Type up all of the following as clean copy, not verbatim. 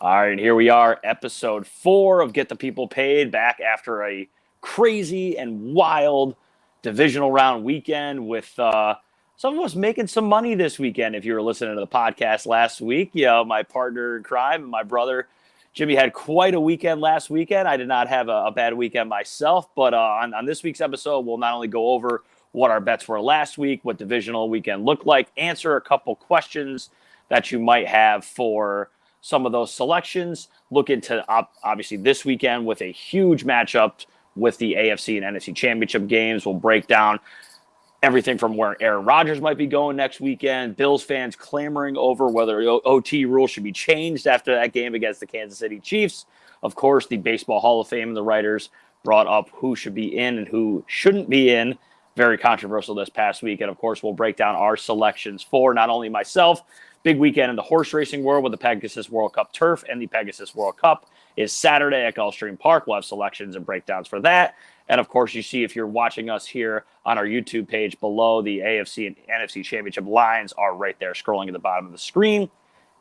All right, here we are, episode 4 of Get the People Paid, back after a crazy and wild divisional round weekend with some of us making some money this weekend. If you were listening to the podcast last week, my partner in crime, my brother Jimmy, had quite a weekend last weekend. I did not have a bad weekend myself, but on this week's episode, we'll not only go over what our bets were last week, what divisional weekend looked like, answer a couple questions that you might have for some of those selections. Look into obviously this weekend with a huge matchup with the AFC and NFC championship games. We'll break down everything from where Aaron Rodgers might be going next weekend, Bills fans clamoring over whether OT rule should be changed after that game against the Kansas City Chiefs. Of course, the Baseball Hall of Fame and the writers brought up who should be in and who shouldn't be in. Very controversial this past week. And of course, we'll break down our selections for not only myself. Big weekend in the horse racing world with the Pegasus World Cup Turf and the Pegasus World Cup is Saturday at Gulfstream Park. We'll have selections and breakdowns for that. And of course, you see if you're watching us here on our YouTube page below, the AFC and NFC championship lines are right there scrolling at the bottom of the screen.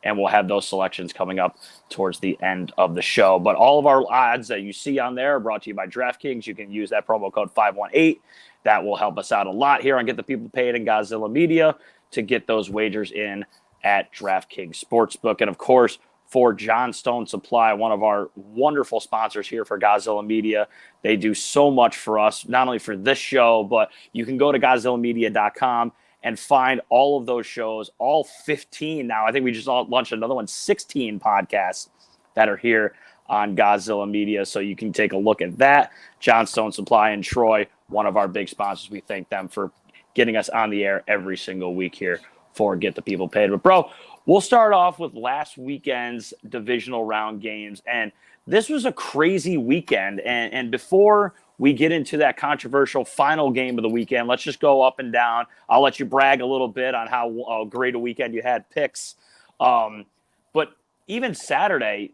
And we'll have those selections coming up towards the end of the show. But all of our odds that you see on there are brought to you by DraftKings. You can use that promo code 518. That will help us out a lot here on Get the People Paid and Gozilla Media to get those wagers in at DraftKings Sportsbook. And of course, for John Stone Supply, one of our wonderful sponsors here for Gozilla Media. They do so much for us, not only for this show, but you can go to GozillaMedia.com and find all of those shows, all 15 now. I think we just launched another one, 16 podcasts that are here on Gozilla Media. So you can take a look at that. John Stone Supply in Troy, one of our big sponsors. We thank them for getting us on the air every single week here for Get the People Paid. But, bro, we'll start off with last weekend's divisional round games. And this was a crazy weekend. And before we get into that controversial final game of the weekend, let's just go up and down. I'll let you brag a little bit on how great a weekend you had picks. But even Saturday,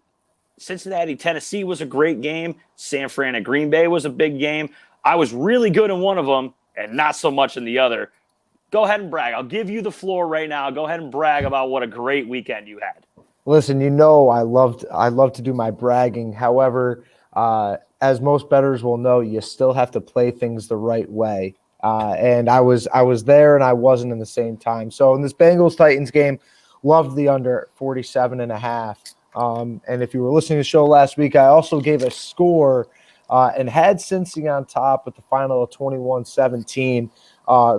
Cincinnati, Tennessee was a great game. San Fran and Green Bay was a big game. I was really good in one of them and not so much in the other. Go ahead and brag. I'll give you the floor right now. Go ahead and brag about what a great weekend you had. Listen, I love to do my bragging. However, as most bettors will know, you still have to play things the right way. And I was there and I wasn't in the same time. So in this Bengals-Titans game, loved the under 47.5. And if you were listening to the show last week, I also gave a score and had Cincy on top with the final of 21-17.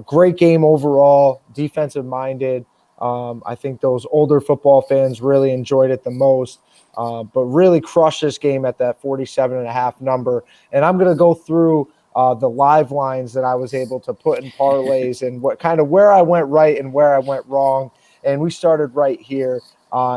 Great game overall, defensive-minded. I think those older football fans really enjoyed it the most, but really crushed this game at that 47.5 number. And I'm going to go through the live lines that I was able to put in parlays and where I went right and where I went wrong. And we started right here.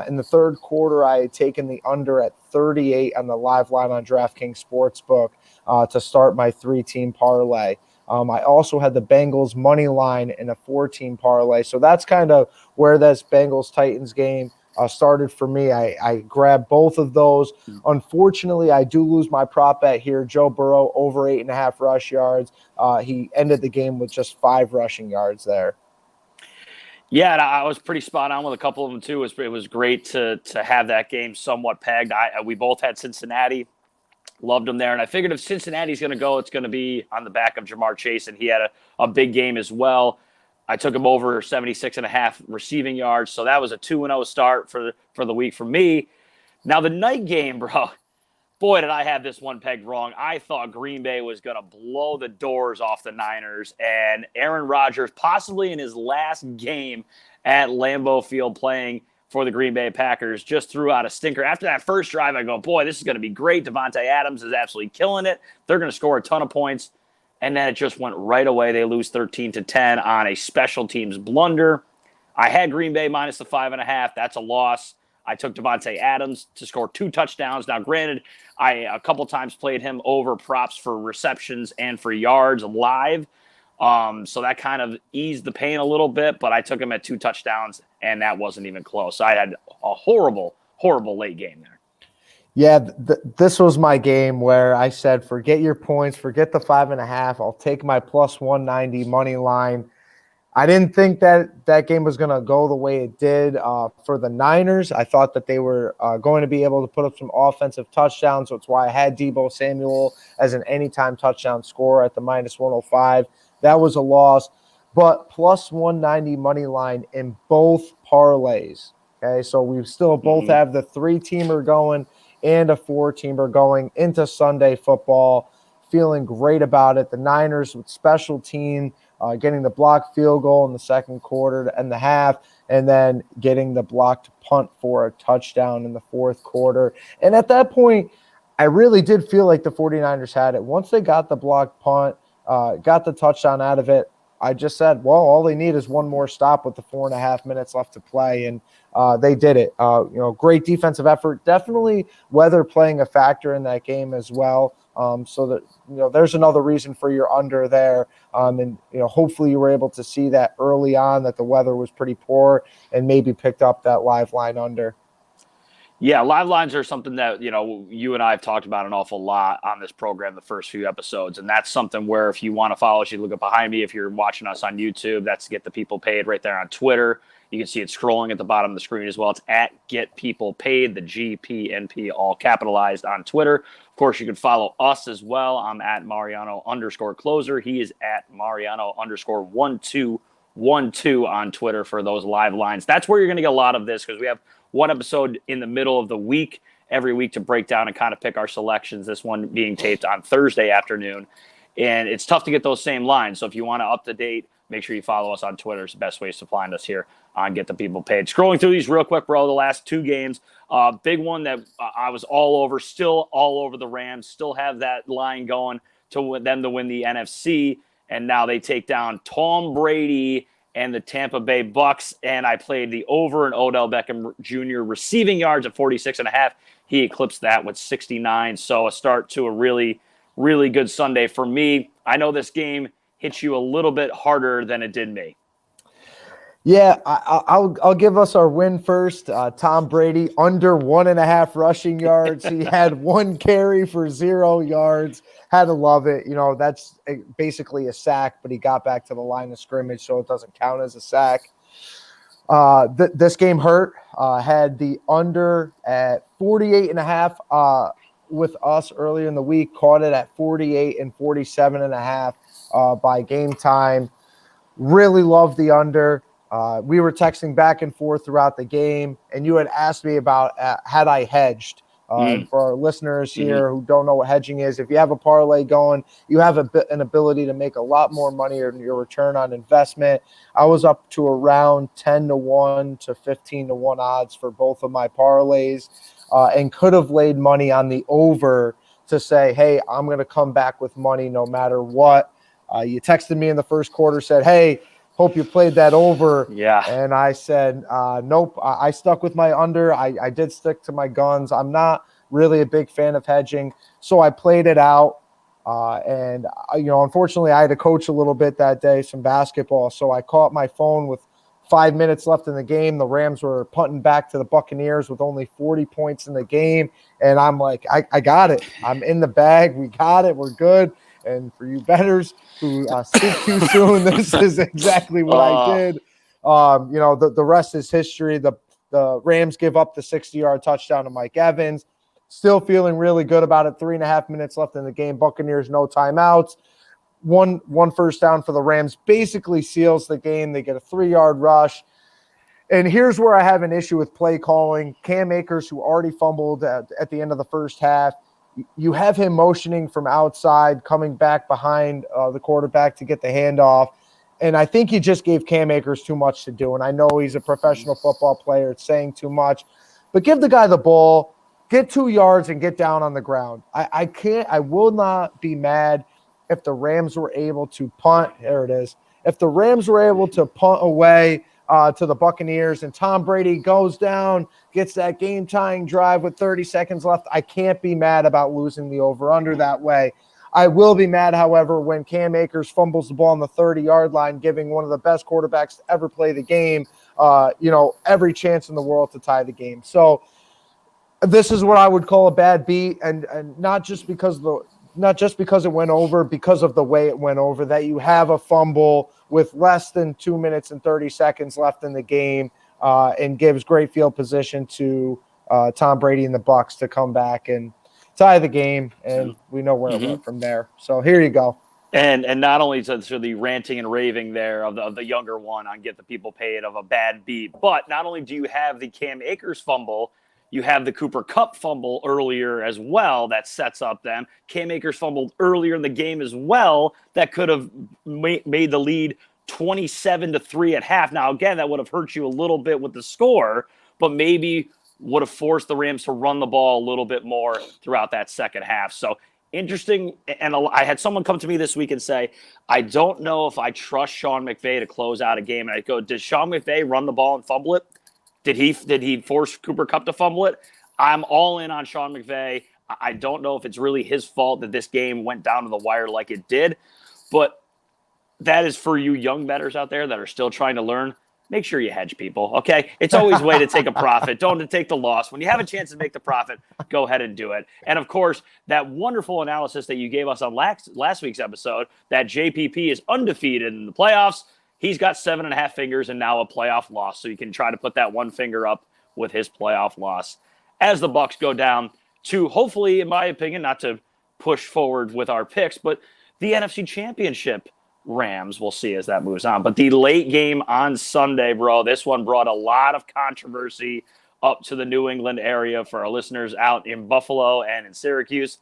In the third quarter, I had taken the under at 38 on the live line on DraftKings Sportsbook to start my 3-team parlay. I also had the Bengals money line in a 4-team parlay. So that's kind of where this Bengals-Titans game started for me. I grabbed both of those. Unfortunately, I do lose my prop bet here. Joe Burrow over 8.5 rush yards. He ended the game with just 5 rushing yards there. Yeah, and I was pretty spot on with a couple of them too. It was great to have that game somewhat pegged. We both had Cincinnati. Loved him there. And I figured if Cincinnati's going to go, it's going to be on the back of Jamar Chase. And he had a big game as well. I took him over 76.5 receiving yards. So that was a 2-0 start for the week for me. Now, the night game, bro, boy, did I have this one pegged wrong. I thought Green Bay was going to blow the doors off the Niners. And Aaron Rodgers, possibly in his last game at Lambeau Field playing for the Green Bay Packers, just threw out a stinker. After that first drive, I go, boy, this is going to be great. Devontae Adams is absolutely killing it. They're going to score a ton of points. And then it just went right away. They lose 13-10 on a special teams blunder. I had Green Bay minus the 5.5. That's a loss. I took Devontae Adams to score 2 touchdowns. Now, granted, I a couple times played him over props for receptions and for yards live. So that kind of eased the pain a little bit, but I took him at 2 touchdowns, and that wasn't even close. So I had a horrible, horrible late game there. Yeah, this was my game where I said, forget your points, forget the 5.5. I'll take my plus 190 money line. I didn't think that game was going to go the way it did for the Niners. I thought that they were going to be able to put up some offensive touchdowns. So it's why I had Deebo Samuel as an anytime touchdown scorer at the minus 105. That was a loss. But plus 190 money line in both parlays. Okay, so we still both have the 3-teamer going and a 4-teamer going into Sunday football. Feeling great about it. The Niners with special team, getting the blocked field goal in the second quarter and the half, and then getting the blocked punt for a touchdown in the fourth quarter. And at that point, I really did feel like the 49ers had it. Once they got the blocked punt, got the touchdown out of it, I just said, well, all they need is one more stop with the 4.5 minutes left to play, and they did it. Great defensive effort. Definitely weather playing a factor in that game as well. So that there's another reason for your under there. And hopefully you were able to see that early on that the weather was pretty poor and maybe picked up that live line under. Yeah, live lines are something that, you and I have talked about an awful lot on this program the first few episodes. And that's something where if you want to follow us, you look up behind me. If you're watching us on YouTube, that's Get the People Paid right there on Twitter. You can see it scrolling at the bottom of the screen as well. It's at Get People Paid, the GPNP, all capitalized on Twitter. Of course, you can follow us as well. I'm at Mariano_closer. He is at Mariano_1212 on Twitter for those live lines. That's where you're going to get a lot of this because we have one episode in the middle of the week every week to break down and kind of pick our selections, this one being taped on Thursday afternoon. And it's tough to get those same lines. So if you want to up to date, make sure you follow us on Twitter. It's the best ways to find us here on Get the People Paid. Scrolling through these real quick, bro, the last 2 games. Big one that I was still all over the Rams, still have that line going to them to win the NFC. And now they take down Tom Brady and the Tampa Bay Bucks, and I played the over in Odell Beckham Jr. receiving yards at 46.5. He eclipsed that with 69. So a start to a really, really good Sunday for me. I know this game hits you a little bit harder than it did me. Yeah, I'll give us our win first. Tom Brady under 1.5 rushing yards. He had 1 carry for 0 yards. Had to love it. That's basically a sack, but he got back to the line of scrimmage, so it doesn't count as a sack. This game hurt. Had the under at 48.5 with us earlier in the week. Caught it at 48 and 47.5 by game time. Really love the under. We were texting back and forth throughout the game, and you had asked me about had I hedged. For our listeners here who don't know what hedging is, if you have a parlay going, you have an ability to make a lot more money in your return on investment. I was up to around 10-1 to 15-1 odds for both of my parlays, and could have laid money on the over to say, hey, I'm going to come back with money no matter what. You texted me in the first quarter, said, hey, hope you played that over. Yeah. And I said, nope, I stuck with my under. I did stick to my guns. I'm not really a big fan of hedging. So I played it out. And unfortunately, I had to coach a little bit that day, some basketball. So I caught my phone with 5 minutes left in the game. The Rams were punting back to the Buccaneers with only 40 points in the game. And I'm like, I got it. I'm in the bag. We got it. We're good. And for you bettors who speak too soon, this is exactly what I did. The rest is history. The Rams give up the 60-yard touchdown to Mike Evans. Still feeling really good about it. 3.5 minutes left in the game. Buccaneers, no timeouts. One first down for the Rams basically seals the game. They get a 3-yard rush. And here's where I have an issue with play calling. Cam Akers, who already fumbled at the end of the first half, you have him motioning from outside, coming back behind the quarterback to get the handoff. And I think he just gave Cam Akers too much to do. And I know he's a professional football player. It's saying too much. But give the guy the ball, get 2 yards, and get down on the ground. I will not be mad if the Rams were able to punt. There it is. If the Rams were able to punt away to the Buccaneers and Tom Brady goes down, gets that game-tying drive with 30 seconds left, I can't be mad about losing the over-under that way. I will be mad, however, when Cam Akers fumbles the ball on the 30-yard line, giving one of the best quarterbacks to ever play the game, every chance in the world to tie the game. So this is what I would call a bad beat, and not just because not just because it went over, because of the way it went over, that you have a fumble with less than 2 minutes and 30 seconds left in the game, and gives great field position to Tom Brady and the Bucs to come back and tie the game, and we know where it went from there. So here you go. And not only so the ranting and raving there of the younger one on get the people paid of a bad beat, but not only do you have the Cam Akers fumble, you have the Cooper Kupp fumble earlier as well that sets up them. Cam Akers fumbled earlier in the game as well that could have made the lead 27-3 at half. Now, again, that would have hurt you a little bit with the score, but maybe would have forced the Rams to run the ball a little bit more throughout that second half. So interesting. And I had someone come to me this week and say, I don't know if I trust Sean McVay to close out a game. And I go, did Sean McVay run the ball and fumble it? Did he force Cooper Kupp to fumble it? I'm all in on Sean McVay. I don't know if it's really his fault that this game went down to the wire like it did, but that is for you young bettors out there that are still trying to learn. Make sure you hedge, people, okay? It's always a way to take a profit. Don't to take the loss. When you have a chance to make the profit, go ahead and do it. And, of course, that wonderful analysis that you gave us on last week's episode, that JPP is undefeated in the playoffs. He's got 7.5 fingers and now a playoff loss, so you can try to put that one finger up with his playoff loss. As the Bucs go down to, hopefully, in my opinion, not to push forward with our picks, but the NFC Championship Rams, we'll see as that moves on. But the late game on Sunday, bro, this one brought a lot of controversy up to the New England area for our listeners out in Buffalo and in Syracuse.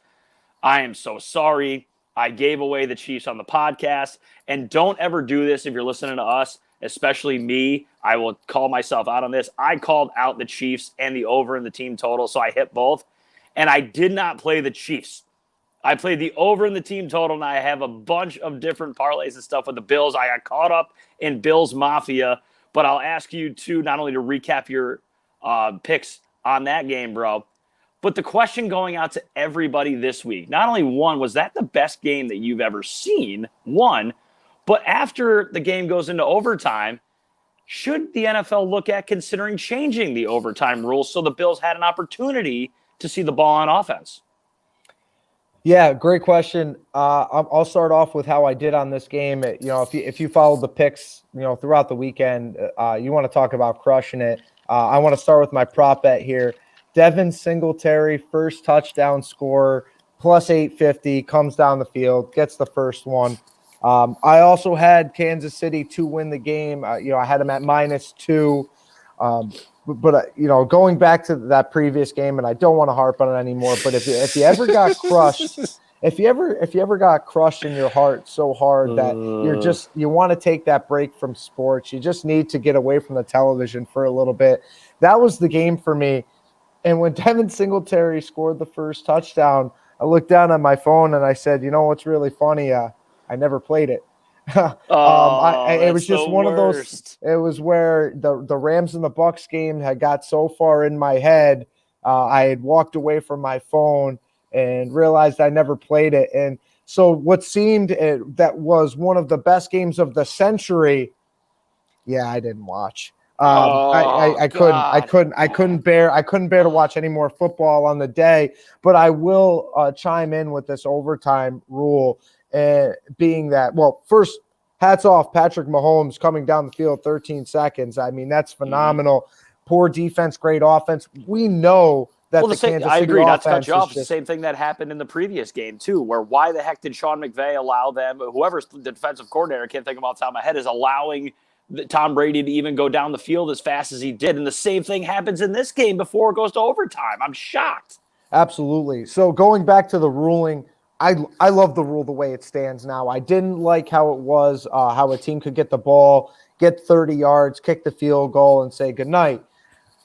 I am so sorry. I gave away the Chiefs on the podcast. And don't ever do this if you're listening to us, especially me. I will call myself out on this. I called out the Chiefs and the over in the team total, so I hit both. And I did not play the Chiefs. I played the over in the team total, and I have a bunch of different parlays and stuff with the Bills. I got caught up in Bills Mafia, but I'll ask you to not only to recap your picks on that game, bro, but the question going out to everybody this week, not only one, was that the best game that you've ever seen? One, but after the game goes into overtime, should the NFL look at considering changing the overtime rules so the Bills had an opportunity to see the ball on offense? Yeah, great question. I'll start off with how I did on this game. If you followed the picks, throughout the weekend, you want to talk about crushing it. I want to start with my prop bet here. Devin Singletary, first touchdown scorer, plus 850, comes down the field, gets the first one. I also had Kansas City to win the game. I had them at -2. But going back to that previous game, and I don't want to harp on it anymore, but if you ever got crushed, if you ever got crushed in your heart so hard that you want to take that break from sports, you just need to get away from the television for a little bit. That was the game for me. And when Devin Singletary scored the first touchdown, I looked down at my phone and I said, what's really funny? I never played it. It was just one of those. It was where the Rams and the Bucs game had got so far in my head, I had walked away from my phone and realized I never played it. And so what seemed that was one of the best games of the century, I didn't watch. I couldn't bear to watch any more football on the day. But I will chime in with this overtime rule. Being that, first, hats off, Patrick Mahomes coming down the field 13 seconds. I mean, that's phenomenal. Poor defense, great offense. We know that Kansas City I agree, not to cut you off. Just, same thing that happened in the previous game, too, where why the heck did Sean McVay allow them, whoever's the defensive coordinator, I can't think of off the top of my head, is allowing Tom Brady to even go down the field as fast as he did. And the same thing happens in this game before it goes to overtime. I'm shocked. Absolutely. So going back to the ruling, I love the rule the way it stands now. I didn't like how it was, how a team could get the ball, get 30 yards, kick the field goal, and say goodnight.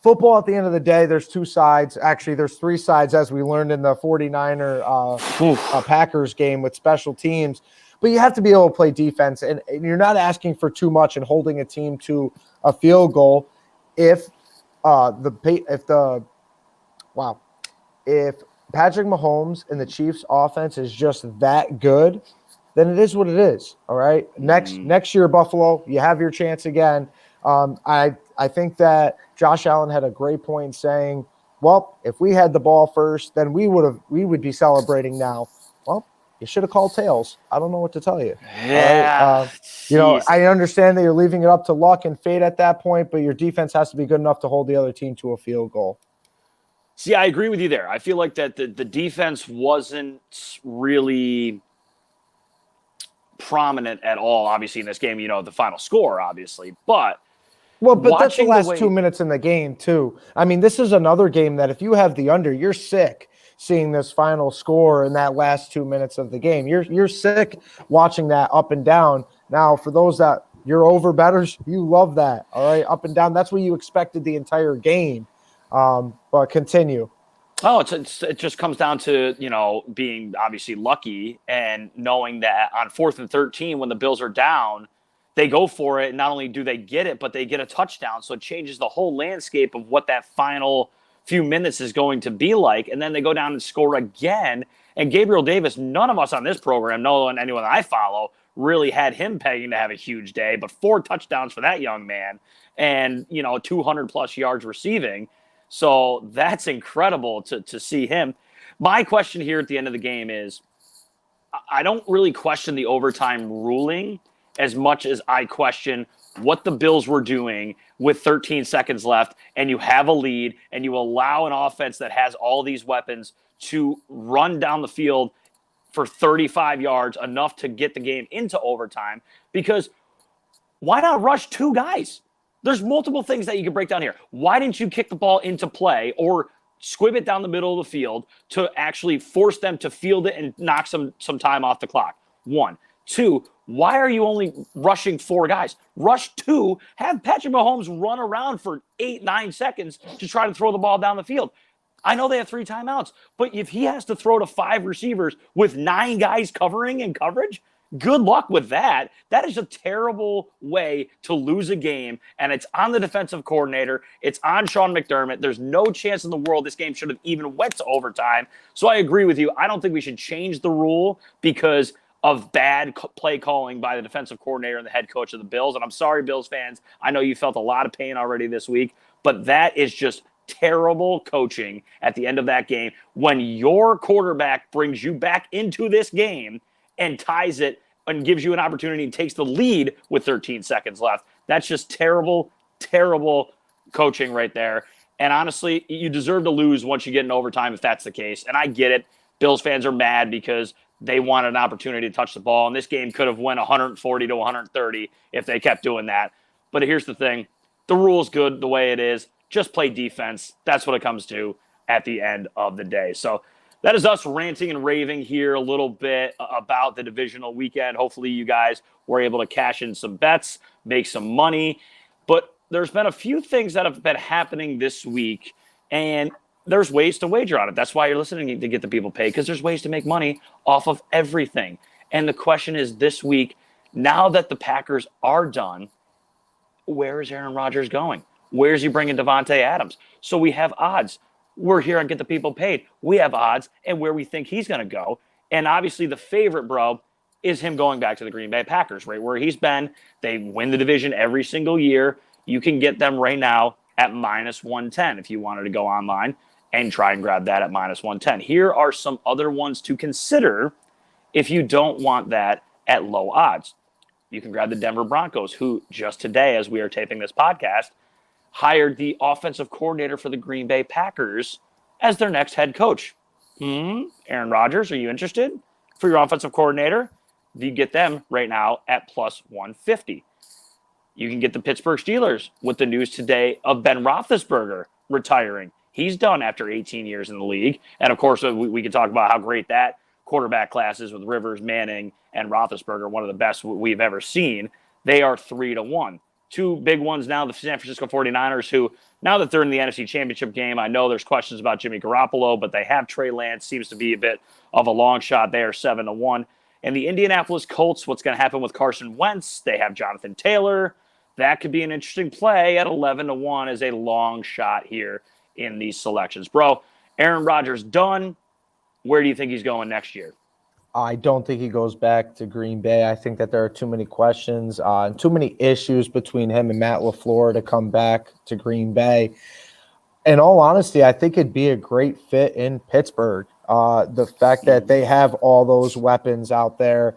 Football, at the end of the day, there's two sides. Actually, there's three sides, as we learned in the 49er Packers game with special teams. But you have to be able to play defense, and you're not asking for too much and holding a team to a field goal if Patrick Mahomes and the Chiefs offense is just that good, then it is what it is. All right. Next year, Buffalo, you have your chance again. I think that Josh Allen had a great point in saying, well, if we had the ball first, then we would be celebrating now. Well, you should have called tails. I don't know what to tell you. Yeah. Right? I understand that you're leaving it up to luck and fate at that point, but your defense has to be good enough to hold the other team to a field goal. See, I agree with you there. I feel like that the defense wasn't really prominent at all, obviously, in this game, the final score, obviously. But that's the last 2 minutes in the game, too. I mean, this is another game that if you have the under, you're sick seeing this final score in that last 2 minutes of the game. You're sick watching that up and down. Now, for those that you're over bettors, you love that, all right? Up and down, that's what you expected the entire game. But continue. Oh, it just comes down to, being obviously lucky and knowing that on 4th and 13, when the Bills are down, they go for it. And not only do they get it, but they get a touchdown. So it changes the whole landscape of what that final few minutes is going to be like. And then they go down and score again. And Gabriel Davis, none of us on this program, no one, anyone that I follow, really had him pegging to have a huge day. But 4 touchdowns for that young man and, 200-plus yards receiving. So that's incredible to see him. My question here at the end of the game is, I don't really question the overtime ruling as much as I question what the Bills were doing with 13 seconds left, and you have a lead, and you allow an offense that has all these weapons to run down the field for 35 yards, enough to get the game into overtime. Because why not rush 2 guys? There's multiple things that you can break down here. Why didn't you kick the ball into play or squib it down the middle of the field to actually force them to field it and knock some time off the clock? 1. 2, why are you only rushing 4 guys? Rush 2, have Patrick Mahomes run around for 8-9 seconds to try to throw the ball down the field. I know they have 3 timeouts, but if he has to throw to 5 receivers with 9 guys covering in coverage, good luck with that. That is a terrible way to lose a game, and it's on the defensive coordinator. It's on Sean McDermott. There's no chance in the world this game should have even went to overtime. So I agree with you. I don't think we should change the rule because of bad play calling by the defensive coordinator and the head coach of the Bills. And I'm sorry, Bills fans. I know you felt a lot of pain already this week, but that is just terrible coaching at the end of that game when your quarterback brings you back into this game and ties it and gives you an opportunity and takes the lead with 13 seconds left. That's just terrible, terrible coaching right there. And honestly, you deserve to lose once you get in overtime if that's the case. And I get it. Bills fans are mad because they wanted an opportunity to touch the ball. And this game could have went 140 to 130 if they kept doing that. But here's the thing. The rule's good the way it is. Just play defense. That's what it comes to at the end of the day. So that is us ranting and raving here a little bit about the divisional weekend. Hopefully you guys were able to cash in some bets, make some money. But there's been a few things that have been happening this week, and there's ways to wager on it. That's why you're listening to Get the People Paid, because there's ways to make money off of everything. And the question is this week, now that the Packers are done, where is Aaron Rodgers going? Where's he bringing Devontae Adams? So we have odds. We're here on Get the People Paid. We have odds and where we think he's going to go. And obviously the favorite, bro, is him going back to the Green Bay Packers, right where he's been. They win the division every single year. You can get them right now at -110 if you wanted to go online and try and grab that at -110. Here are some other ones to consider if you don't want that at low odds. You can grab the Denver Broncos, who just today, as we are taping this podcast, hired the offensive coordinator for the Green Bay Packers as their next head coach. Aaron Rodgers, are you interested for your offensive coordinator? You get them right now at +150. You can get the Pittsburgh Steelers with the news today of Ben Roethlisberger retiring. He's done after 18 years in the league. And, of course, we can talk about how great that quarterback class is with Rivers, Manning, and Roethlisberger, one of the best we've ever seen. They are 3-1. 2 big ones now, the San Francisco 49ers, who, now that they're in the NFC Championship game, I know there's questions about Jimmy Garoppolo, but they have Trey Lance, seems to be a bit of a long shot. They are 7-1. And the Indianapolis Colts, what's going to happen with Carson Wentz? They have Jonathan Taylor. That could be an interesting play at 11-1 as a long shot here in these selections. Bro, Aaron Rodgers done. Where do you think he's going next year? I don't think he goes back to Green Bay. I think that there are too many questions and too many issues between him and Matt LaFleur to come back to Green Bay. In all honesty, I think it'd be a great fit in Pittsburgh. The fact that they have all those weapons out there,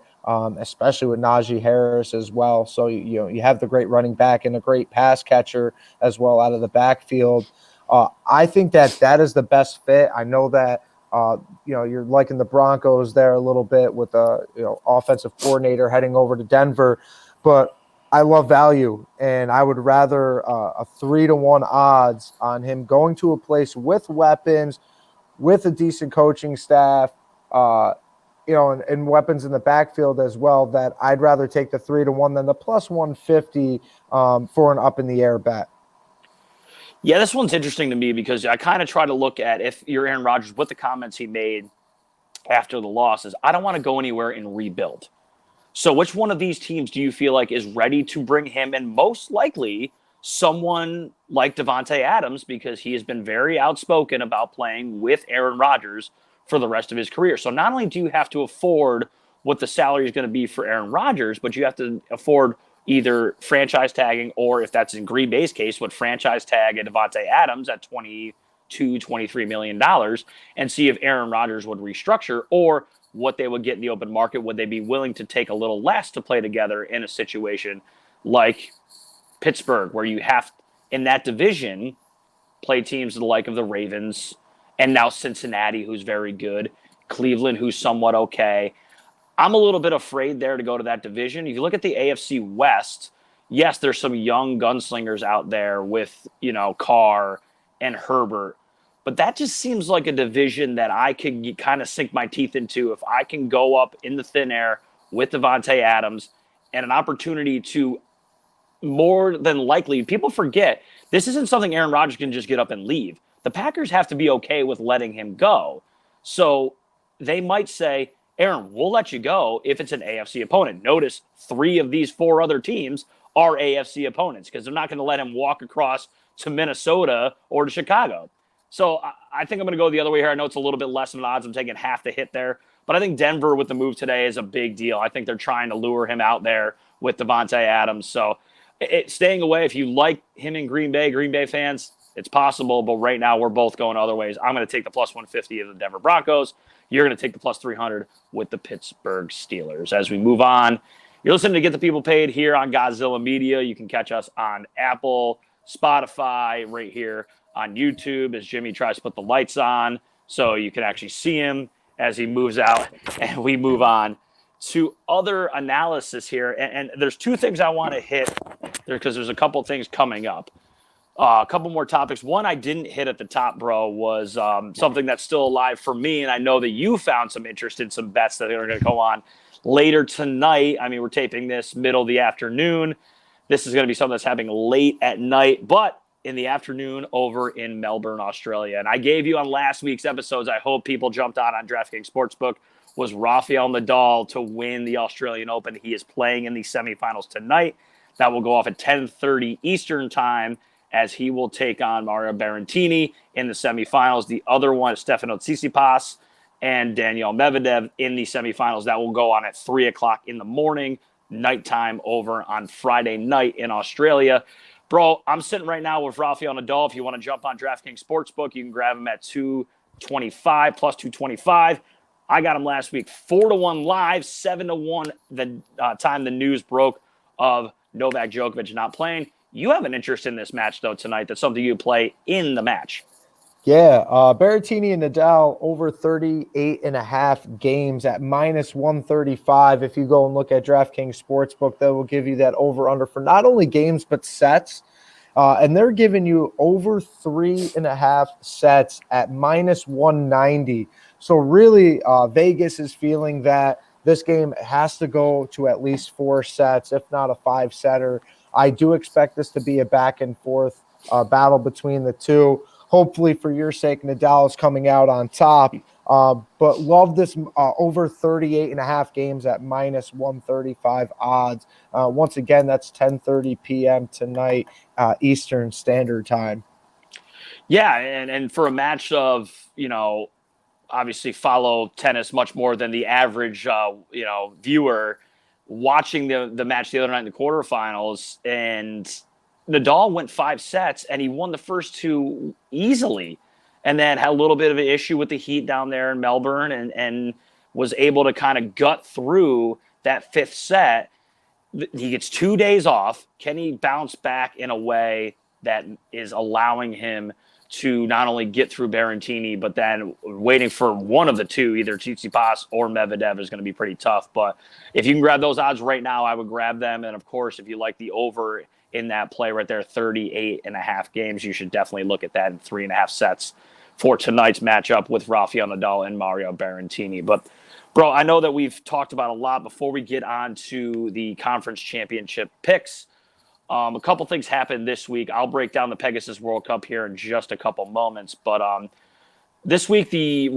especially with Najee Harris as well. So you have the great running back and a great pass catcher as well out of the backfield. I think that is the best fit. I know that you're liking the Broncos there a little bit with a offensive coordinator heading over to Denver, but I love value, and I would rather a 3-1 odds on him going to a place with weapons, with a decent coaching staff, and weapons in the backfield as well. That I'd rather take the 3-1 than the plus 150 for an up in the air bet. Yeah, this one's interesting to me because I kind of try to look at, if you're Aaron Rodgers, with the comments he made after the losses, I don't want to go anywhere and rebuild. So which one of these teams do you feel like is ready to bring him? And most likely someone like Davante Adams, because he has been very outspoken about playing with Aaron Rodgers for the rest of his career. So not only do you have to afford what the salary is going to be for Aaron Rodgers, but you have to afford either franchise tagging, or if that's in Green Bay's case, would franchise tag a Davante Adams at $23 million and see if Aaron Rodgers would restructure, or what they would get in the open market. Would they be willing to take a little less to play together in a situation like Pittsburgh, where you have, in that division, play teams the like of the Ravens, and now Cincinnati, who's very good, Cleveland, who's somewhat okay. I'm a little bit afraid there to go to that division. If you look at the AFC West, yes, there's some young gunslingers out there with, Carr and Herbert, but that just seems like a division that I could kind of sink my teeth into if I can go up in the thin air with Davante Adams and an opportunity to, more than likely, people forget, this isn't something Aaron Rodgers can just get up and leave. The Packers have to be okay with letting him go. So they might say, Aaron, we'll let you go if it's an AFC opponent. Notice 3 of these 4 other teams are AFC opponents, because they're not going to let him walk across to Minnesota or to Chicago. So I think I'm going to go the other way here. I know it's a little bit less of an odds. I'm taking half the hit there. But I think Denver with the move today is a big deal. I think they're trying to lure him out there with Davante Adams. So staying away, if you like him in Green Bay fans, it's possible. But right now we're both going other ways. I'm going to take the plus 150 of the Denver Broncos. You're going to take the plus 300 with the Pittsburgh Steelers. As we move on, you're listening to Get the People Paid here on Gozilla Media. You can catch us on Apple, Spotify, right here on YouTube as Jimmy tries to put the lights on so you can actually see him as he moves out. And we move on to other analysis here. And there's 2 things I want to hit there because there's a couple things coming up. A couple more topics. One I didn't hit at the top, bro, was something that's still alive for me. And I know that you found some interest in some bets that are going to go on later tonight. I mean, we're taping this middle of the afternoon. This is going to be something that's happening late at night, but in the afternoon over in Melbourne, Australia. And I gave you on last week's episodes, I hope people jumped on DraftKings Sportsbook, was Rafael Nadal to win the Australian Open. He is playing in the semifinals tonight. That will go off at 10:30 Eastern time, as he will take on Mario Berrettini in the semifinals. The other one is Stefano Tsitsipas and Daniel Medvedev in the semifinals. That will go on at 3 o'clock in the morning, nighttime over on Friday night in Australia. Bro, I'm sitting right now with Rafael Nadal. If you want to jump on DraftKings Sportsbook, you can grab him at 225 plus 225. I got him last week 4-1 live, 7-1 the time the news broke of Novak Djokovic not playing. You have an interest in this match, though, tonight. That's something you play in the match. Yeah, Berrettini and Nadal over 38.5 games at minus 135. If you go and look at DraftKings Sportsbook, that will give you that over-under for not only games but sets. And they're giving you over 3.5 sets at minus 190. So really, Vegas is feeling that this game has to go to at least 4 sets, if not a 5-setter. I do expect this to be a back-and-forth battle between the two. Hopefully, for your sake, Nadal is coming out on top. But love this over 38.5 games at minus 135 odds. Once again, that's 10:30 p.m. tonight, Eastern Standard Time. Yeah, and for a match of, obviously follow tennis much more than the average, viewer, watching the match the other night in the quarterfinals, and Nadal went 5 sets and he won the first 2 easily. and then had a little bit of an issue with the heat down there in Melbourne, and was able to kind of gut through that fifth set. He gets 2 days off. Can he bounce back in a way that is allowing him to not only get through Berrettini, but then waiting for one of the two, either Tsitsipas or Medvedev, is going to be pretty tough. But if you can grab those odds right now, I would grab them. And, of course, if you like the over in that play right there, 38.5 games, you should definitely look at that in 3.5 sets for tonight's matchup with Rafael Nadal and Mario Berrettini. But, bro, I know that we've talked about a lot. Before we get on to the conference championship picks, a couple things happened this week. I'll break down the Pegasus World Cup here in just a couple moments. But this week, the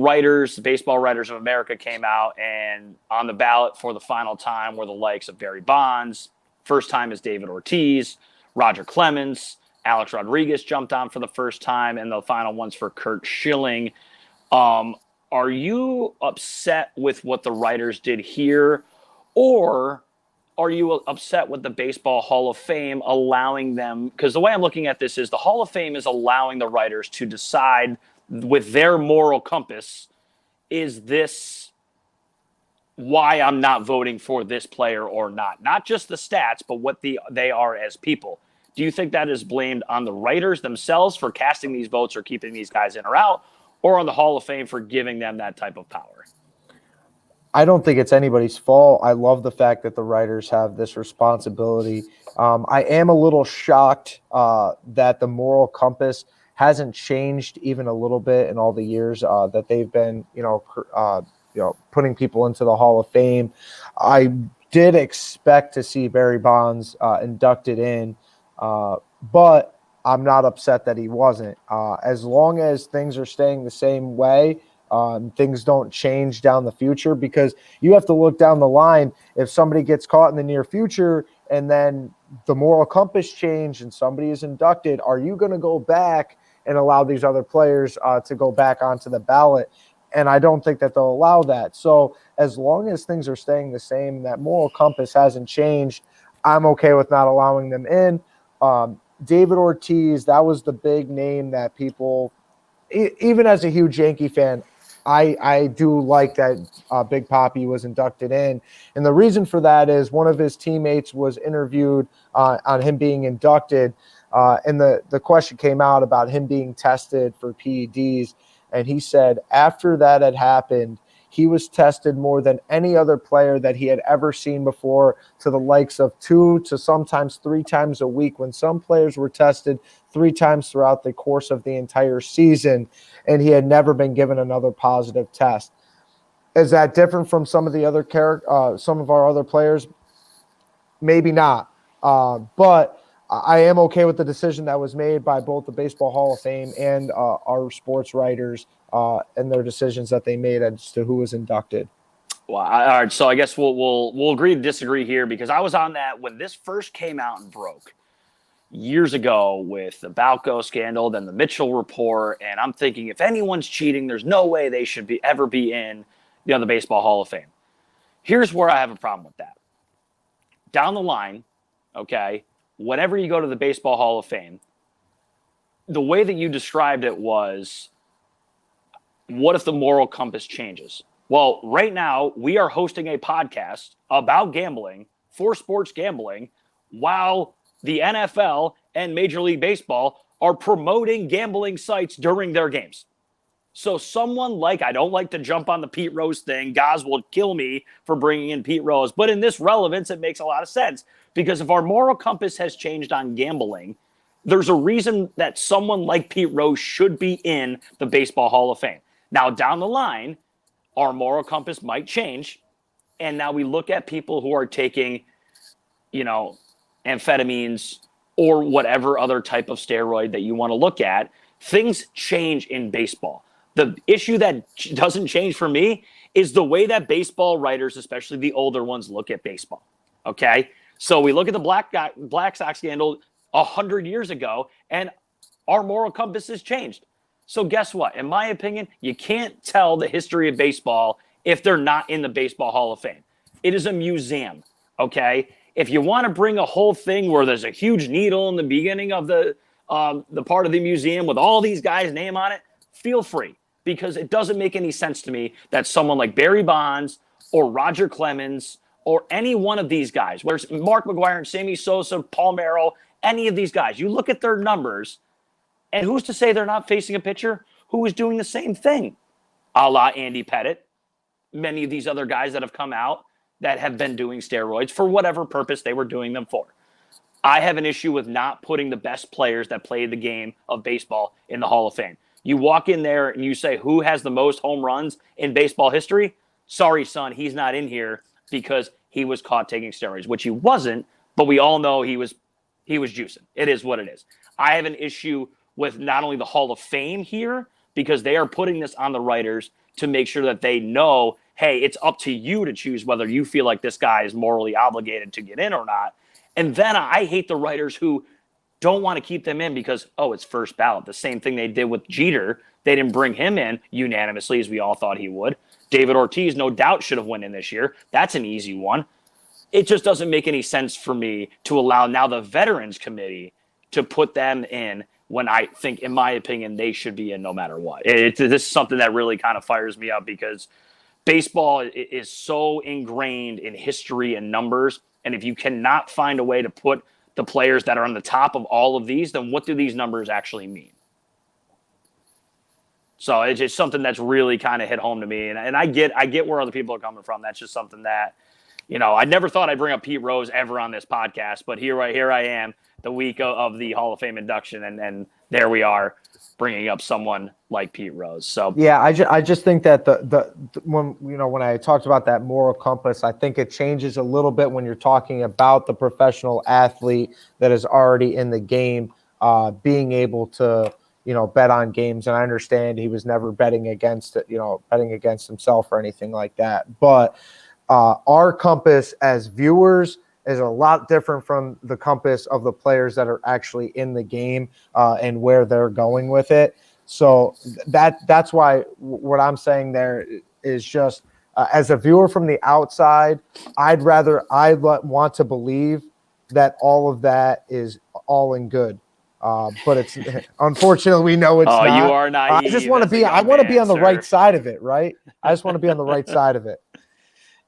Baseball Writers of America came out, and on the ballot for the final time were the likes of Barry Bonds. First time is David Ortiz, Roger Clemens, Alex Rodriguez jumped on for the first time, and the final one's for Curt Schilling. Are you upset with what the writers did here, or are you upset with the Baseball Hall of Fame allowing them? Because the way I'm looking at this is the Hall of Fame is allowing the writers to decide with their moral compass, is this why I'm not voting for this player or not? Not just the stats, but what they are as people. Do you think that is blamed on the writers themselves for casting these votes or keeping these guys in or out, or on the Hall of Fame for giving them that type of power? I don't think it's anybody's fault. I love the fact that the writers have this responsibility. I am a little shocked that the moral compass hasn't changed even a little bit in all the years that they've been, putting people into the Hall of Fame. I did expect to see Barry Bonds inducted in, but I'm not upset that he wasn't. As long as things are staying the same way, things don't change down the future, because you have to look down the line. If somebody gets caught in the near future and then the moral compass change and somebody is inducted, are you going to go back and allow these other players to go back onto the ballot? And I don't think that they'll allow that. So as long as things are staying the same, that moral compass hasn't changed, I'm okay with not allowing them in. David Ortiz, that was the big name that people, even as a huge Yankee fan, I do like that Big Papi was inducted in. And the reason for that is one of his teammates was interviewed on him being inducted, and the question came out about him being tested for PEDs. And he said after that had happened, he was tested more than any other player that he had ever seen before, to the likes of 2 to sometimes 3 times a week, when some players were tested 3 times throughout the course of the entire season, and he had never been given another positive test. Is that different from some of the other some of our other players? Maybe not. But I am okay with the decision that was made by both the Baseball Hall of Fame and our sports writers and their decisions that they made as to who was inducted. Well, all right. So I guess we'll agree to disagree here, because I was on that when this first came out and broke years ago with the Balco scandal, then the Mitchell report, and I'm thinking if anyone's cheating, there's no way they should ever be in the Baseball Hall of Fame. Here's where I have a problem with that. Down the line, okay, whenever you go to the Baseball Hall of Fame, the way that you described it was, what if the moral compass changes? Well, right now, we are hosting a podcast about gambling, for sports gambling, while the NFL and Major League Baseball are promoting gambling sites during their games. So someone like, I don't like to jump on the Pete Rose thing. Goz will kill me for bringing in Pete Rose. But in this relevance, it makes a lot of sense. Because if our moral compass has changed on gambling, there's a reason that someone like Pete Rose should be in the Baseball Hall of Fame. Now, down the line, our moral compass might change. And now we look at people who are taking, amphetamines or whatever other type of steroid that you want to look at. Things change in baseball. The issue that doesn't change for me is the way that baseball writers, especially the older ones, look at baseball. Okay? So we look at the Black Sox scandal 100 years ago, and our moral compass has changed. So guess what? In my opinion, you can't tell the history of baseball if they're not in the Baseball Hall of Fame. It is a museum, okay? If you want to bring a whole thing where there's a huge needle in the beginning of the part of the museum with all these guys' name on it, feel free, because it doesn't make any sense to me that someone like Barry Bonds or Roger Clemens or any one of these guys, whether it's Mark McGwire and Sammy Sosa, Paul Merrill, any of these guys, you look at their numbers, and who's to say they're not facing a pitcher who is doing the same thing, a la Andy Pettitte, many of these other guys that have come out that have been doing steroids for whatever purpose they were doing them for. I have an issue with not putting the best players that played the game of baseball in the Hall of Fame. You walk in there and you say, who has the most home runs in baseball history? Sorry, son, he's not in here because he was caught taking steroids, which he wasn't, but we all know he was juicing. It is what it is. I have an issue with not only the Hall of Fame here, because they are putting this on the writers to make sure that they know, hey, it's up to you to choose whether you feel like this guy is morally obligated to get in or not. And then I hate the writers who don't want to keep them in because, oh, it's first ballot. The same thing they did with Jeter. They didn't bring him in unanimously as we all thought he would. David Ortiz, no doubt, should have went in this year. That's an easy one. It just doesn't make any sense for me to allow now the Veterans Committee to put them in when I think, in my opinion, they should be in no matter what. This is something that really kind of fires me up because baseball is so ingrained in history and numbers. And if you cannot find a way to put the players that are on the top of all of these, then what do these numbers actually mean? So it's just something that's really kind of hit home to me. And I get where other people are coming from. That's just something that, I never thought I'd bring up Pete Rose ever on this podcast, but here I am the week of the Hall of Fame induction. And there we are bringing up someone like Pete Rose. So yeah, I just think that the when I talked about that moral compass, I think it changes a little bit when you're talking about the professional athlete that is already in the game, being able to bet on games. And I understand he was never betting against it, betting against himself or anything like that. But our compass as viewers is a lot different from the compass of the players that are actually in the game and where they're going with it. So that's why what I'm saying there is just as a viewer from the outside, I want to believe that all of that is all in good. But it's unfortunately we know it's not. You are naive. I just want to be. I want to be on the right side of it, right? I just want to be on the right side of it.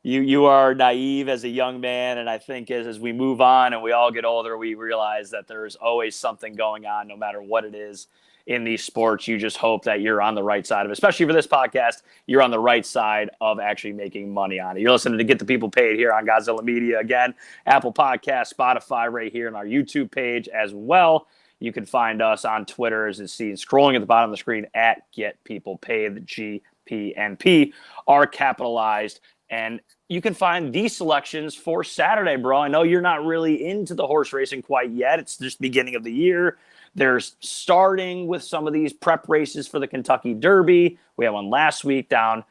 You are naive as a young man, and I think as we move on and we all get older, we realize that there's always something going on, no matter what it is in these sports. You just hope that you're on the right side of it, especially for this podcast. You're on the right side of actually making money on it. You're listening to Get the People Paid here on Gozilla Media. Again, Apple Podcasts, Spotify, right here on our YouTube page as well. You can find us on Twitter, as it's seen scrolling at the bottom of the screen, at Get People Paid. The G, P, and P are capitalized. And you can find these selections for Saturday, bro. I know you're not really into the horse racing quite yet. It's just beginning of the year. There's starting with some of these prep races for the Kentucky Derby. We had one last week down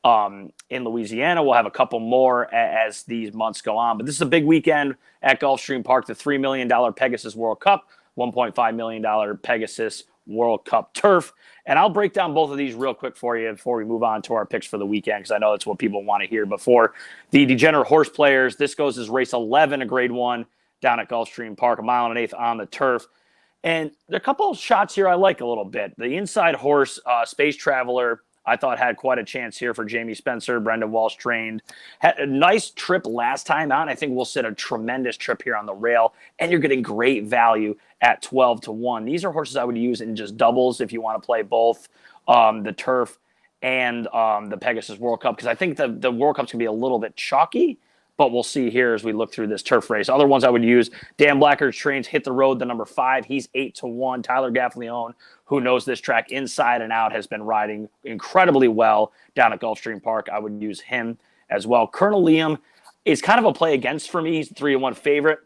in Louisiana. We'll have a couple more as these months go on. But this is a big weekend at Gulfstream Park, the $3 million Pegasus World Cup, $1.5 million Pegasus World Cup Turf. And I'll break down both of these real quick for you before we move on to our picks for the weekend, because I know that's what people want to hear before. The Degenerate Horse Players, this goes as race 11 of Grade 1 down at Gulfstream Park, 1 1/8 on the turf. And there are a couple of shots here I like a little bit. The inside horse, Space Traveler, I thought had quite a chance here for Jamie Spencer. Brendan Walsh trained. Had a nice trip last time out. I think we'll sit a tremendous trip here on the rail, and you're getting great value at 12-1. These are horses I would use in just doubles if you want to play both the turf and the Pegasus World Cup, because I think the World Cup's going to be a little bit chalky, but we'll see here as we look through this turf race. Other ones I would use, Dan Blackard's trains Hit the Road, the number 5. He's 8-1. Tyler Gaffleone, who knows this track inside and out, has been riding incredibly well down at Gulfstream Park. I would use him as well. Colonel Liam is kind of a play against for me. He's a 3-1 favorite.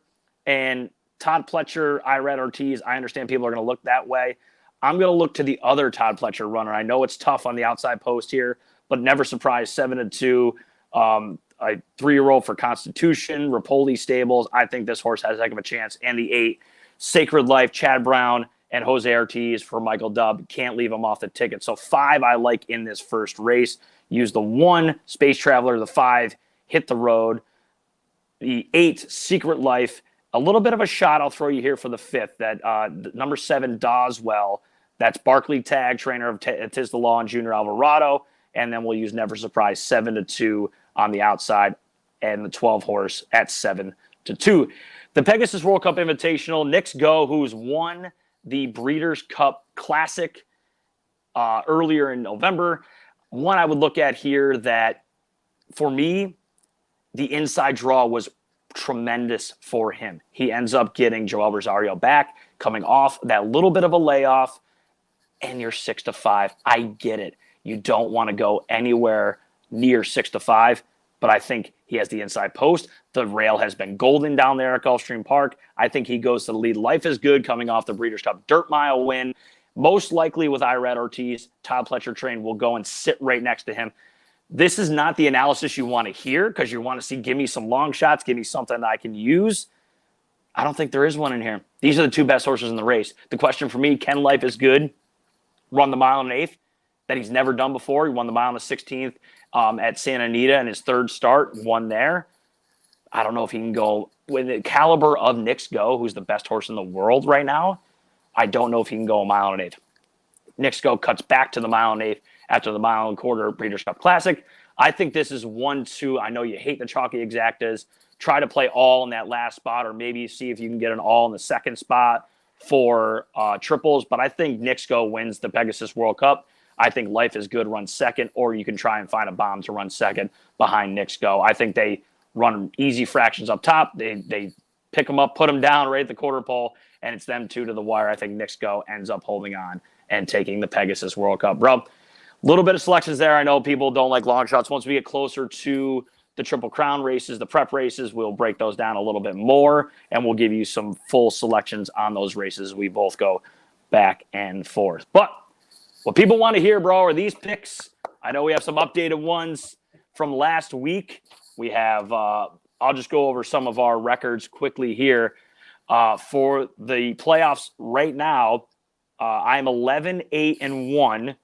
And Todd Pletcher, Irad Ortiz, I understand people are going to look that way. I'm going to look to the other Todd Pletcher runner. I know it's tough on the outside post here, but never surprised, 7-2. A 3-year-old for Constitution, Rapoli Stables. I think this horse has a heck of a chance. And the 8, Sacred Life, Chad Brown, and Jose Ortiz for Michael Dubb. Can't leave them off the ticket. So 5 I like in this first race. Use the 1, Space Traveler, the 5, Hit the Road, the 8, Secret Life. A little bit of a shot I'll throw you here for the 5th. That number 7, Doswell, That's Barkley Tag, trainer of Tiz the Law and Junior Alvarado. And then we'll use Never Surprise 7-2 on the outside and the 12 horse at 7-2. The Pegasus World Cup Invitational, Knicks Go, who's won the Breeders' Cup Classic earlier in November. One I would look at here that, for me, the inside draw was tremendous for him. He ends up getting Joel Rosario back, coming off that little bit of a layoff, and you're 6-5. I get it. You don't want to go anywhere near 6-5, but I think he has the inside post. The rail has been golden down there at Gulfstream Park. I think he goes to the lead. Life is Good coming off the Breeders' Cup Dirt Mile win. Most likely with Irad Ortiz, Todd Pletcher train will go and sit right next to him. This is not the analysis you want to hear because you want to see, give me some long shots, give me something that I can use. I don't think there is one in here. These are the two best horses in the race. The question for me, can Life is Good run the mile in an eighth that he's never done before? He won the mile in the 16th at Santa Anita in his third start, won there. I don't know if he can go with the caliber of Knicks Go, who's the best horse in the world right now. I don't know if he can go a mile and an eighth. Knicks Go cuts back to the mile and eighth after the mile and quarter Breeders' Cup Classic. I think this is 1-2. I know you hate the chalky exactas. Try to play all in that last spot, or maybe see if you can get an all in the second spot for triples. But I think Knicks Go wins the Pegasus World Cup. I think Life is Good runs second, or you can try and find a bomb to run second behind Knicks Go. I think they run easy fractions up top. They pick them up, put them down right at the quarter pole, and it's them two to the wire. I think Knicks Go ends up holding on and taking the Pegasus World Cup. Bro, a little bit of selections there. I know people don't like long shots. Once we get closer to the Triple Crown races, the prep races, we'll break those down a little bit more, and we'll give you some full selections on those races. We both go back and forth. But what people want to hear, bro, are these picks. I know we have some updated ones from last week. We have, I'll just go over some of our records quickly here. For the playoffs right now, I'm 11-8-1.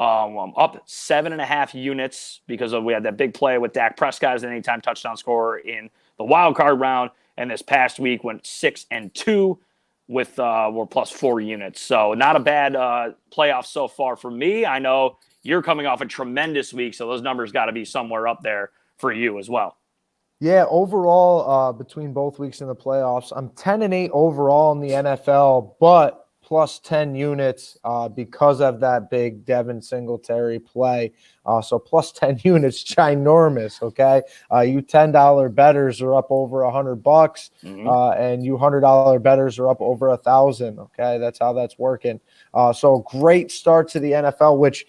I'm up 7.5 units because we had that big play with Dak Prescott as an anytime touchdown scorer in the wild card round. And this past week went 6-2 with we're plus 4 units. So not a bad playoff so far for me. I know you're coming off a tremendous week, so those numbers got to be somewhere up there for you as well. Yeah, overall, between both weeks in the playoffs, I'm 10-8 overall in the NFL, but plus 10 units because of that big Devin Singletary play. So plus 10 units, ginormous, okay? You $10 bettors are up over $100, and you $100 bettors are up over 1,000, okay? That's how that's working. So great start to the NFL, which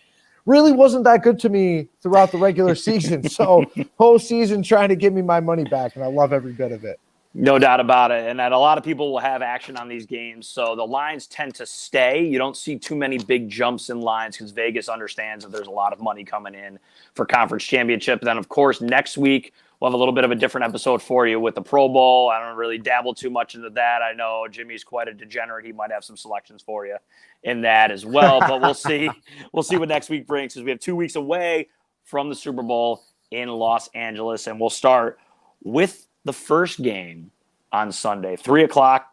really wasn't that good to me throughout the regular season. So postseason trying to give me my money back, and I love every bit of it. No doubt about it. And that a lot of people will have action on these games. So the lines tend to stay. You don't see too many big jumps in lines because Vegas understands that there's a lot of money coming in for conference championship. And then, of course, next week, we'll have a little bit of a different episode for you with the Pro Bowl. I don't really dabble too much into that. I know Jimmy's quite a degenerate. He might have some selections for you in that as well. But we'll see. We'll see what next week brings because we have 2 weeks away from the Super Bowl in Los Angeles. And we'll start with the first game on Sunday, 3 o'clock,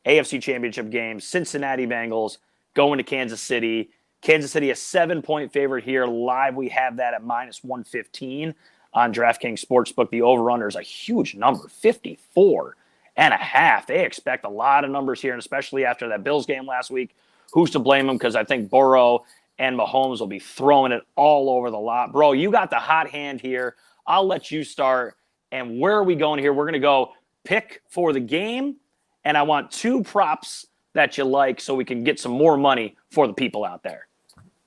AFC Championship game, Cincinnati Bengals going to Kansas City. Kansas City, a 7-point favorite here. Live, we have that at minus 115 on DraftKings Sportsbook. The over-under is a huge number, 54.5. They expect a lot of numbers here, and especially after that Bills game last week. Who's to blame them? Because I think Burrow and Mahomes will be throwing it all over the lot. Bro, you got the hot hand here. I'll let you start. And where are we going here? We're going to go pick for the game, and I want 2 props that you like so we can get some more money for the people out there.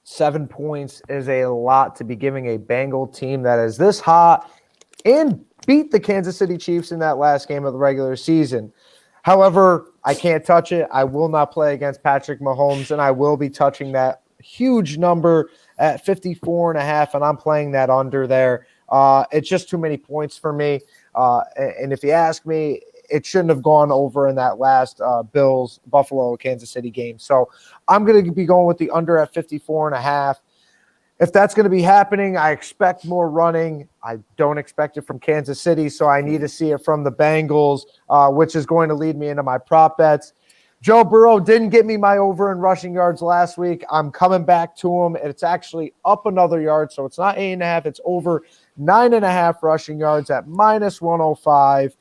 7 points is a lot to be giving a Bengal team that is this hot and beat the Kansas City Chiefs in that last game of the regular season. However, I can't touch it. I will not play against Patrick Mahomes, and I will be touching that huge number at 54.5, and I'm playing that under there. It's just too many points for me. And if you ask me, it shouldn't have gone over in that last Bills, Buffalo, Kansas City game. So I'm going to be going with the under at 54.5. If that's going to be happening, I expect more running. I don't expect it from Kansas City, so I need to see it from the Bengals, which is going to lead me into my prop bets. Joe Burrow didn't get me my over in rushing yards last week. I'm coming back to him. It's actually up another yard, so it's not 8.5. It's over 9.5 rushing yards at -105.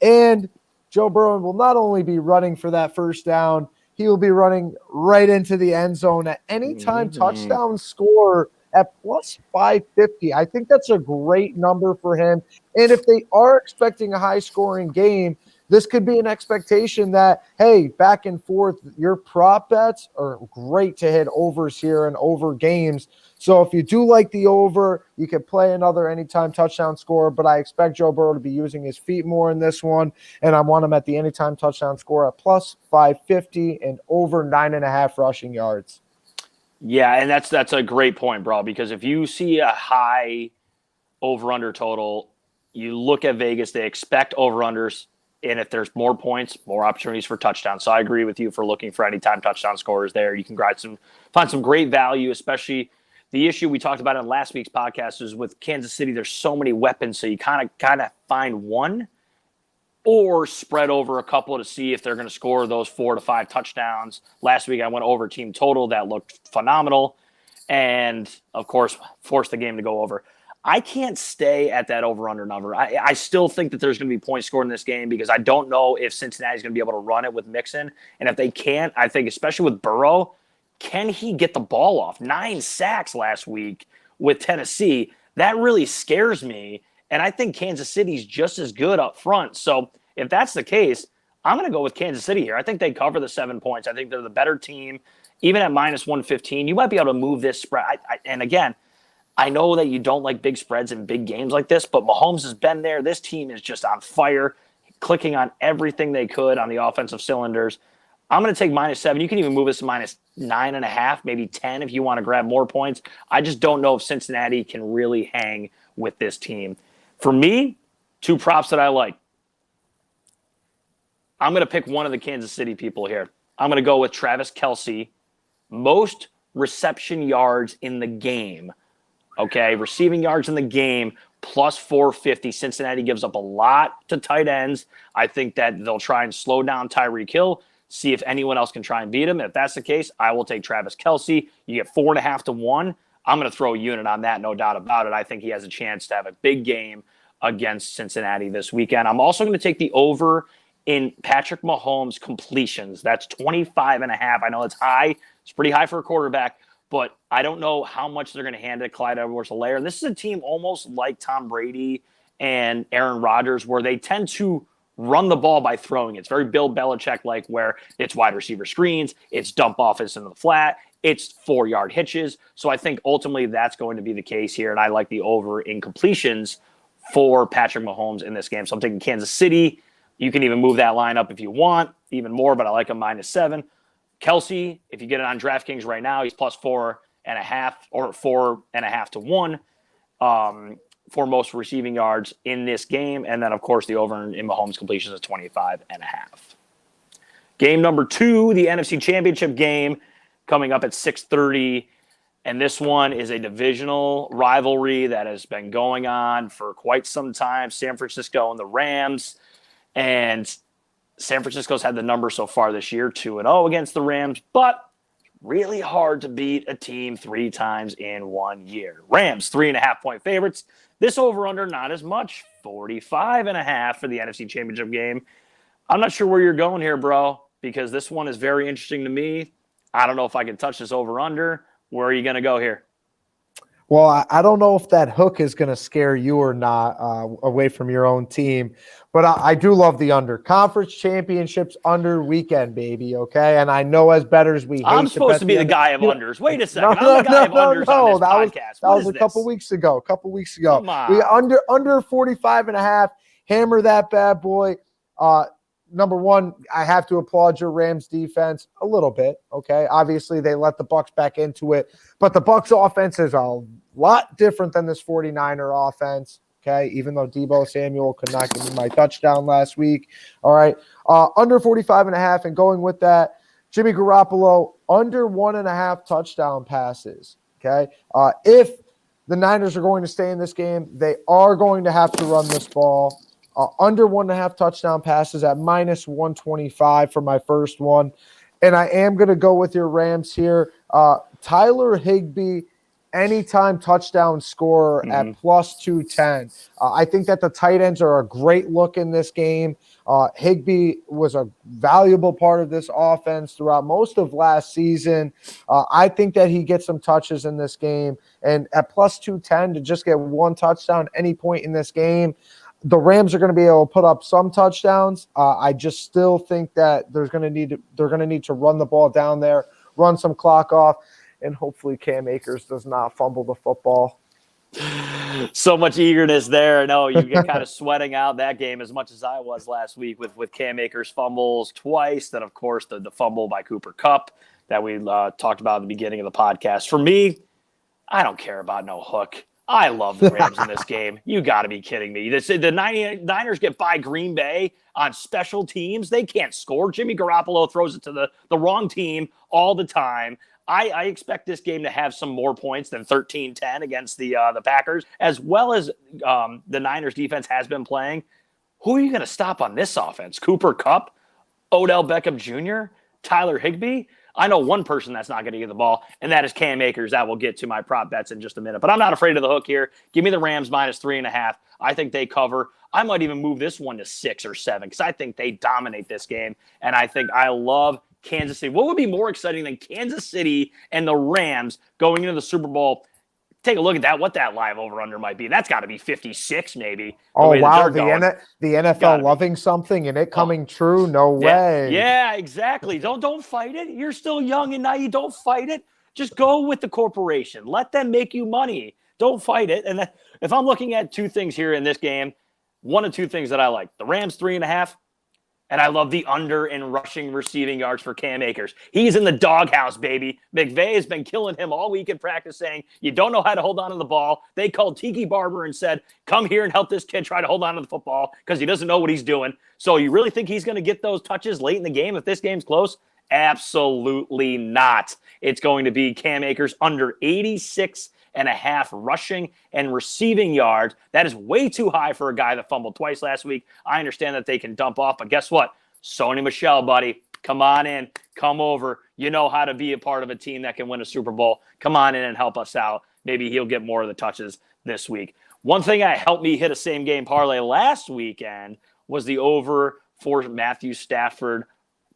And Joe Burrow will not only be running for that first down, he will be running right into the end zone at any time touchdown score at plus 550. I think that's a great number for him. And if they are expecting a high-scoring game, this could be an expectation that, hey, back and forth, your prop bets are great to hit overs here and over games. So if you do like the over, you can play another anytime touchdown score, but I expect Joe Burrow to be using his feet more in this one, and I want him at the anytime touchdown score at plus 550 and over 9.5 rushing yards. Yeah, and that's a great point, bro, because if you see a high over-under total, you look at Vegas, they expect over-unders, and if there's more points, more opportunities for touchdowns. So I agree with you for looking for anytime touchdown scorers there. You can find some great value, especially the issue we talked about in last week's podcast is with Kansas City, there's so many weapons, so you kind of find one or spread over a couple to see if they're going to score those 4 to 5 touchdowns. Last week I went over team total. That looked phenomenal. And, of course, forced the game to go over. I can't stay at that over-under number. I still think that there's going to be points scored in this game because I don't know if Cincinnati's going to be able to run it with Mixon. And if they can't, I think especially with Burrow, can he get the ball off? 9 sacks last week with Tennessee. That really scares me. And I think Kansas City's just as good up front. So if that's the case, I'm going to go with Kansas City here. I think they cover the 7 points. I think they're the better team. Even at -115, you might be able to move this spread. And again, I know that you don't like big spreads in big games like this, but Mahomes has been there. This team is just on fire, clicking on everything they could on the offensive cylinders. I'm going to take -7. You can even move this to -9.5, maybe 10 if you want to grab more points. I just don't know if Cincinnati can really hang with this team. For me, 2 props that I like. I'm going to pick one of the Kansas City people here. I'm going to go with Travis Kelce, most reception yards in the game. Okay, receiving yards in the game, plus 450. Cincinnati gives up a lot to tight ends. I think that they'll try and slow down Tyreek Hill, see if anyone else can try and beat him. If that's the case, I will take Travis Kelce. You get 4.5 to 1. I'm going to throw a unit on that, no doubt about it. I think he has a chance to have a big game against Cincinnati this weekend. I'm also going to take the over in Patrick Mahomes completions. That's 25.5. I know it's high. It's pretty high for a quarterback. But I don't know how much they're going to hand it to Clyde Edwards-Helaire. This is a team almost like Tom Brady and Aaron Rodgers where they tend to run the ball by throwing it. It's very Bill Belichick-like where it's wide receiver screens, it's dump offs into the flat, it's 4-yard hitches. So I think ultimately that's going to be the case here, and I like the over in completions for Patrick Mahomes in this game. So I'm taking Kansas City. You can even move that line up if you want, even more, but I like a -7. Kelce, if you get it on DraftKings right now, he's plus 4.5 or 4.5 to 1 for most receiving yards in this game. And then, of course, the over in Mahomes completions is 25.5. Game number 2, the NFC Championship game, coming up at 6:30. And this one is a divisional rivalry that has been going on for quite some time. San Francisco and the Rams. And San Francisco's had the number so far this year, 2-0 against the Rams, but really hard to beat a team 3 times in 1 year. Rams, 3.5-point favorites. This over-under, not as much, 45.5 for the NFC Championship game. I'm not sure where you're going here, bro, because this one is very interesting to me. I don't know if I can touch this over-under. Where are you going to go here? Well, I don't know if that hook is going to scare you or not away from your own team, but I do love the under. Conference championships under weekend, baby, okay? And I know as bettors we hate I'm supposed to be the guy of unders. Wait a second. I'm the guy of unders on this podcast. That was a couple weeks ago. Come on. We under 45.5. Hammer that bad boy. Number one, I have to applaud your Rams defense a little bit, okay? Obviously, they let the Bucs back into it, but the Bucs offense is a lot different than this 49er offense, okay? Even though Deebo Samuel could not give me my touchdown last week, all right? Under 45.5, and going with that, Jimmy Garoppolo, under 1.5 touchdown passes, okay? If the Niners are going to stay in this game, they are going to have to run this ball. Under 1.5 touchdown passes at -125 for my first one. And I am going to go with your Rams here. Tyler Higbee, anytime touchdown scorer at +210. I think that the tight ends are a great look in this game. Higbee was a valuable part of this offense throughout most of last season. I think that he gets some touches in this game. And at +210 to just get one touchdown any point in this game, the Rams are going to be able to put up some touchdowns. I just still think that they're going to need to run the ball down there, run some clock off, and hopefully Cam Akers does not fumble the football. So much eagerness there. I know you get kind of sweating out that game as much as I was last week with Cam Akers fumbles twice. Then, of course, the fumble by Cooper Kupp that we talked about at the beginning of the podcast. For me, I don't care about no hook. I love the Rams in this game. You got to be kidding me. The Niners get by Green Bay on special teams. They can't score. Jimmy Garoppolo throws it to the wrong team all the time. I expect this game to have some more points than 13-10 against the Packers, as well as the Niners defense has been playing. Who are you going to stop on this offense? Cooper Kupp, Odell Beckham Jr., Tyler Higbee? I know one person that's not going to get the ball, and that is Cam Akers. That will get to my prop bets in just a minute. But I'm not afraid of the hook here. Give me the Rams -3.5. I think they cover. I might even move this one to 6 or 7 because I think they dominate this game. And I think I love Kansas City. What would be more exciting than Kansas City and the Rams going into the Super Bowl? Take a look at that, what that live over-under might be. That's got to be 56 maybe. Oh, wow, the NFL loving something and it coming true? No way. Yeah, exactly. Don't fight it. You're still young and naive. Don't fight it. Just go with the corporation. Let them make you money. Don't fight it. And if I'm looking at two things here in this game, one of two things that I like. The Rams 3.5. And I love the under in rushing receiving yards for Cam Akers. He's in the doghouse, baby. McVay has been killing him all week in practice saying, you don't know how to hold on to the ball. They called Tiki Barber and said, come here and help this kid try to hold on to the football because he doesn't know what he's doing. So you really think he's going to get those touches late in the game if this game's close? Absolutely not. It's going to be Cam Akers under 86.5 rushing and receiving yards. That is way too high for a guy that fumbled twice last week. I understand that they can dump off, but guess what? Sony Michel, buddy, come on in, come over. You know how to be a part of a team that can win a Super Bowl. Come on in and help us out. Maybe he'll get more of the touches this week. One thing that helped me hit a same game parlay last weekend was the over for Matthew Stafford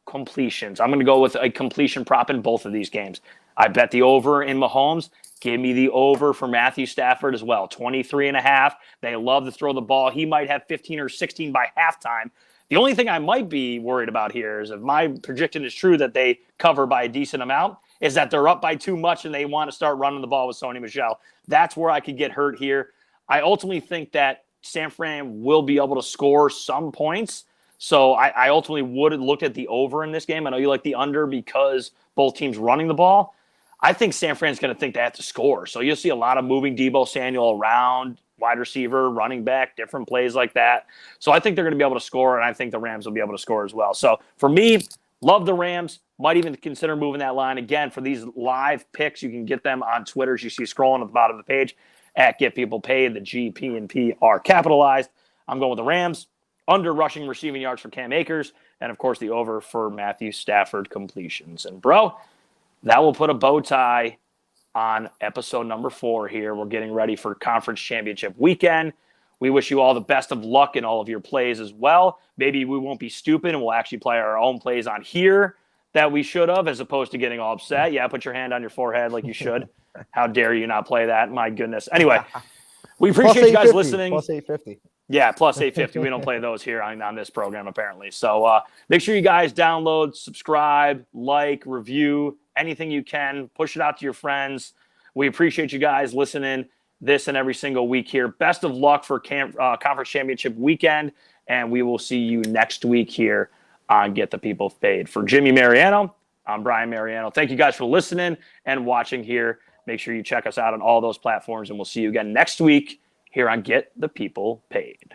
completions. I'm going to go with a completion prop in both of these games. I bet the over in Mahomes. Give me the over for Matthew Stafford as well. 23.5. They love to throw the ball. He might have 15 or 16 by halftime. The only thing I might be worried about here is if my prediction is true that they cover by a decent amount, is that they're up by too much and they want to start running the ball with Sony Michel. That's where I could get hurt here. I ultimately think that San Fran will be able to score some points. So I ultimately would have looked at the over in this game. I know you like the under because both teams running the ball. I think San Fran's going to think they have to score. So you'll see a lot of moving Deebo Samuel around, wide receiver, running back, different plays like that. So I think they're going to be able to score, and I think the Rams will be able to score as well. So for me, love the Rams. Might even consider moving that line. Again, for these live picks, you can get them on Twitter, as you see scrolling at the bottom of the page, at Get People Paid. The G, P, and P are capitalized. I'm going with the Rams. Under rushing receiving yards for Cam Akers, and, of course, the over for Matthew Stafford completions. And, bro, that will put a bow tie on episode number 4 here. We're getting ready for Conference Championship weekend. We wish you all the best of luck in all of your plays as well. Maybe we won't be stupid and we'll actually play our own plays on here that we should have, as opposed to getting all upset. Yeah, put your hand on your forehead like you should. How dare you not play that? My goodness. Anyway, we appreciate you guys listening. Plus 850. Yeah, plus 850. We don't play those here on this program, apparently. So make sure you guys download, subscribe, like, review, anything you can. Push it out to your friends. We appreciate you guys listening this and every single week here. Best of luck for Conference Championship weekend, and we will see you next week here on Get the People Paid. For Jimmy Mariano, I'm Brian Mariano. Thank you guys for listening and watching here. Make sure you check us out on all those platforms, and we'll see you again next week here on Get the People Paid.